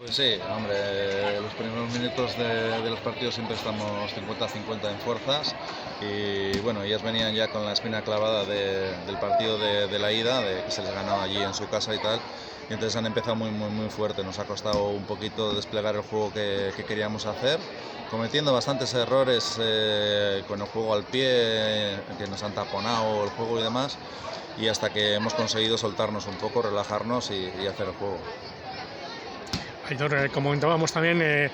Pues sí, hombre, los primeros minutos de los partidos siempre estamos 50-50 en fuerzas y bueno, ellas venían ya con la espina clavada del partido de la ida, de que se les ganó allí en su casa y tal, y entonces han empezado muy fuerte. Nos ha costado un poquito desplegar el juego que queríamos hacer, cometiendo bastantes errores con el juego al pie, que nos han taponado el juego y demás, y hasta que hemos conseguido soltarnos un poco, relajarnos y hacer el juego. Aitor, como comentábamos también,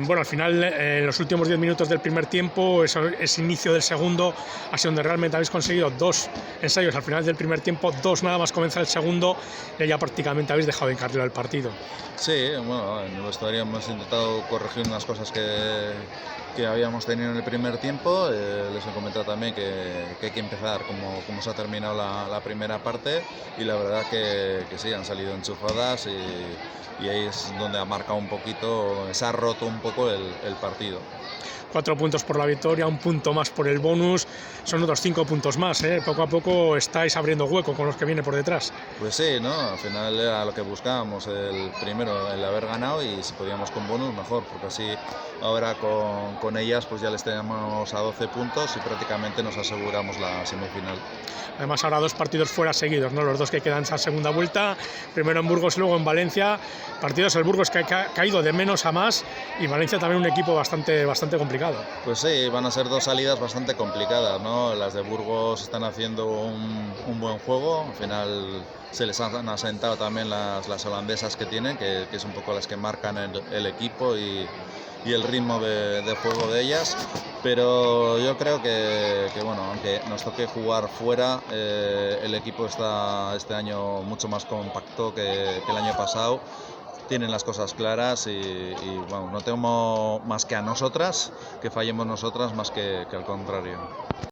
bueno, al final, en los últimos 10 minutos del primer tiempo, ese inicio del segundo, ha sido donde realmente habéis conseguido 2 ensayos al final del primer tiempo, 2 nada más comenzar el segundo, y ya prácticamente habéis dejado de encarrilar el partido. Sí, bueno, en el vestuario hemos intentado corregir unas cosas que habíamos tenido en el primer tiempo. Les he comentado también que hay que empezar como se ha terminado la primera parte, y la verdad que sí, han salido enchufadas y ahí es donde ha marcado un poquito, se ha roto un poco el partido. 4 puntos por la victoria, 1 punto más por el bonus, son otros 5 puntos más, ¿eh? Poco a poco estáis abriendo hueco con los que viene por detrás. Pues sí, ¿no? Al final era lo que buscábamos, el primero, el haber ganado, y si podíamos con bonus mejor, porque así ahora con ellas pues ya les tenemos a 12 puntos y prácticamente nos aseguramos la semifinal. Además ahora 2 partidos fuera seguidos, ¿no? Los 2 que quedan esa segunda vuelta, primero en Burgos y luego en Valencia. Partidos el Burgos que ha caído de menos a más, y Valencia también un equipo bastante complicado. Pues sí, van a ser 2 salidas bastante complicadas, ¿no? Las de Burgos están haciendo un buen juego, al final se les han asentado también las holandesas que tienen, que es un poco las que marcan el equipo y el ritmo de juego de ellas, pero yo creo que bueno, aunque nos toque jugar fuera, el equipo está este año mucho más compacto que el año pasado. Tienen las cosas claras y bueno, no temo más que a nosotras, que fallemos nosotras más que al contrario.